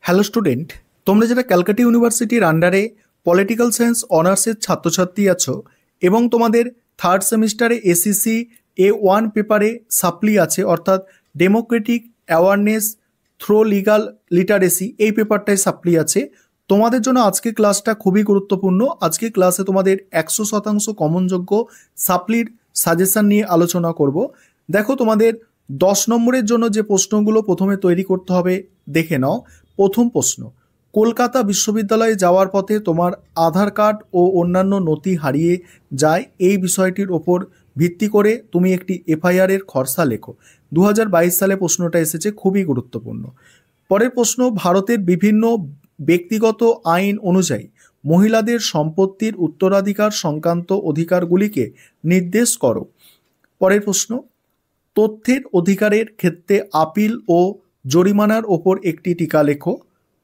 Hello student, তোমরা যারা ক্যালকাটা ইউনিভার্সিটির আন্ডারে পলিটিক্যাল সায়েন্স অনার্সের ছাত্রছাত্রী আছো এবং তোমাদের থার্ড সেমিস্টারে এসিসি A1 পেপারে সাপ্লি আছে, অর্থাৎ democratic awareness through legal literacy, এই পেপারটায় সাপ্লি আছে। তোমাদের জন্য আজকে ক্লাসটা খুবই গুরুত্বপূর্ণ। আজকে ক্লাসে তোমাদের 100% কমনযোগ্য সাপ্লির সাজেশন নিয়ে আলোচনা করব। দেখো, তোমাদের 10 নম্বরের জন্য যে প্রশ্নগুলো প্রথমে তৈরি করতে হবে দেখে নাও। প্রথম প্রশ্ন, কলকাতা বিশ্ববিদ্যালয়ে যাওয়ার পথে তোমার আধার কার্ড ও অন্যান্য নথি হারিয়ে যায়, এই বিষয়টির ওপর ভিত্তি করে তুমি একটি এফআইআর এর খসড়া লেখো। 2022 সালে প্রশ্নটা এসেছে, খুবই গুরুত্বপূর্ণ। পরের প্রশ্ন, ভারতের বিভিন্ন ব্যক্তিগত আইন অনুযায়ী মহিলাদের সম্পত্তির উত্তরাধিকার সংক্রান্ত অধিকারগুলিকে নির্দেশ করো। পরের প্রশ্ন, তথ্যের অধিকারের ক্ষেত্রে আপিল ও জরিমানার ওপর একটি টিকা লেখো।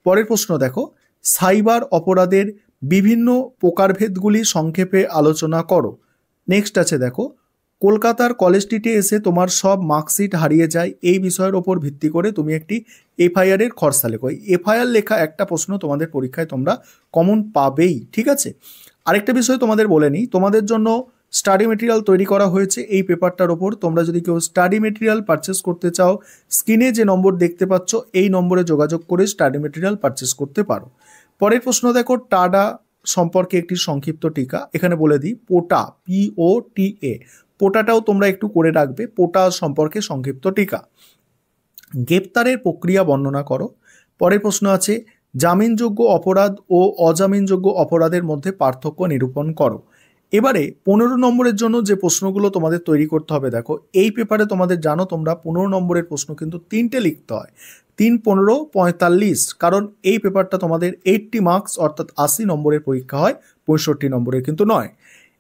পরের প্রশ্ন দেখো, সাইবার অপরাধের বিভিন্ন প্রকারভেদগুলি সংক্ষেপে আলোচনা করো। নেক্সট আছে দেখো, কলকাতার কলেজ স্ট্রিটে এসে তোমার সব মার্কশিট হারিয়ে যায়, এই বিষয়ের ওপর ভিত্তি করে তুমি একটি এফআইআর এর খসড়া লেখো। এফআইআর লেখা একটা প্রশ্ন তোমাদের পরীক্ষায় তোমরা কমন পাবেই, ঠিক আছে। আরেকটা বিষয় তোমাদের বলে নিই, তোমাদের জন্য স্টাডি মেটেরিয়াল তৈরি করা হয়েছে এই পেপারটার ওপর। তোমরা যদি কেউ স্টাডি মেটেরিয়াল পারচেস করতে চাও, স্ক্রিনে যে নম্বর দেখতে পাচ্ছ এই নম্বরে যোগাযোগ করে স্টাডি মেটেরিয়াল পারচেস করতে পারো। পরের প্রশ্ন দেখো, টাডা সম্পর্কে একটি সংক্ষিপ্ত টিকা। এখানে বলে দিই, পোটা, POTA, পোটাটাও তোমরা একটু করে রাখবে, পোটা সম্পর্কে সংক্ষিপ্ত টিকা। গ্রেপ্তারের প্রক্রিয়া বর্ণনা করো। পরের প্রশ্ন আছে, জামিনযোগ্য অপরাধ ও অজামিনযোগ্য অপরাধের মধ্যে পার্থক্য নিরূপণ করো। এবারে 15 নম্বরের জন্য যে প্রশ্নগুলো তোমাদের তৈরি করতে হবে, দেখো এই পেপারে তোমাদের জানো তোমরা 15 নম্বরের প্রশ্ন কিন্তু 3টে লিখতে হয়, 3, 15, 45, কারণ এই পেপারটা তোমাদের 80 মার্কস অর্থাৎ 80 নম্বরের পরীক্ষা হয়, 65 নম্বরের কিন্তু নয়।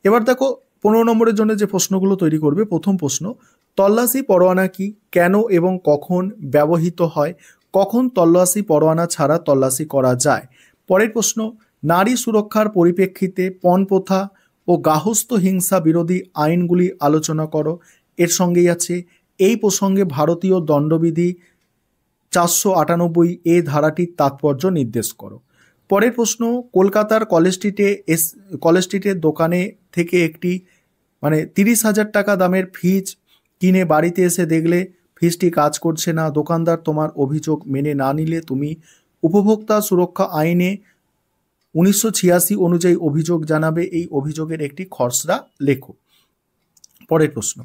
এবার দেখো 15 নম্বরের জন্য যে প্রশ্নগুলো তৈরি করবে, প্রথম প্রশ্ন, তল্লাশি পরোয়ানা কি, কেন এবং কখন ব্যবহৃত হয়, কখন তল্লাশি পরোয়ানা ছাড়া তল্লাশি করা যায়। পরের প্রশ্ন, নারী সুরক্ষার পরিপ্রেক্ষিতে পণপ্রথা ও গার্হস্থ্য হিংসা বিরোধী আইনগুলি আলোচনা করো। এর সঙ্গেই আছে, এই প্রসঙ্গে ভারতীয় দণ্ডবিধি 498A ধারাটির তাৎপর্য নির্দেশ করো। পরের প্রশ্ন, কলকাতার কলেজ স্ট্রিটের দোকানে থেকে একটি 30,000 টাকা দামের ফ্রিজ কিনে বাড়িতে এসে দেখলে ফ্রিজটি কাজ করছে না, দোকানদার তোমার অভিযোগ মেনে না নিলে তুমি উপভোক্তা সুরক্ষা আইনে 1986 অনুযায়ী অভিযোগ জানাবে। এই অভিযোগের একটি খসড়া লেখো। পরের প্রশ্ন,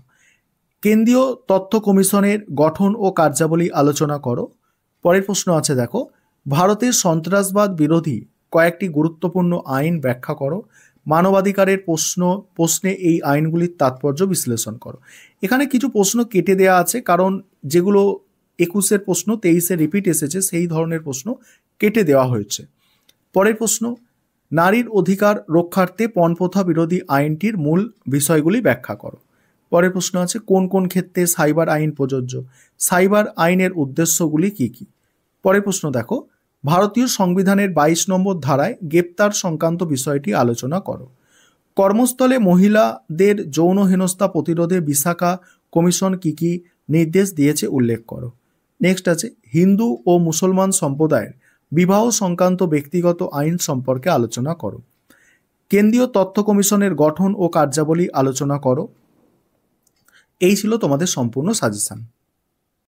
কেন্দ্রীয় তথ্য কমিশনের গঠন ও কার্যাবলী আলোচনা করো। পরের প্রশ্ন আছে দেখো, ভারতের সন্ত্রাসবাদ বিরোধী কয়েকটি গুরুত্বপূর্ণ আইন ব্যাখ্যা করো। মানবাধিকারের প্রশ্নে এই আইনগুলির তাৎপর্য বিশ্লেষণ করো। এখানে কিছু প্রশ্ন কেটে দেওয়া আছে, কারণ যেগুলো 21-এর প্রশ্ন 23-এ রিপিট এসেছে, সেই ধরনের প্রশ্ন কেটে দেওয়া হয়েছে। পরের প্রশ্ন, নারীর অধিকার রক্ষার্থে পণপ্রথা বিরোধী আইনটির মূল বিষয়গুলি ব্যাখ্যা করো। পরের প্রশ্ন আছে, কোন কোন ক্ষেত্রে সাইবার আইন প্রযোজ্য, সাইবার আইনের উদ্দেশ্যগুলি কি কি। পরের প্রশ্ন দেখো, ভারতীয় সংবিধানের 22 নম্বর ধারায় গ্রেপ্তার সংক্রান্ত বিষয়টি আলোচনা করো। কর্মস্থলে মহিলাদের যৌন হেনস্থা প্রতিরোধে বিশাখা কমিশন কি কি নির্দেশ দিয়েছে উল্লেখ করো। নেক্সট আছে, হিন্দু ও মুসলমান সম্প্রদায়ের বিবাহ সংক্রান্ত ব্যক্তিগত আইন সম্পর্কে আলোচনা করো। কেন্দ্রীয় তথ্য কমিশনের গঠন ও কার্যাবলী আলোচনা করো। এই ছিল তোমাদের সম্পূর্ণ সাজেশন।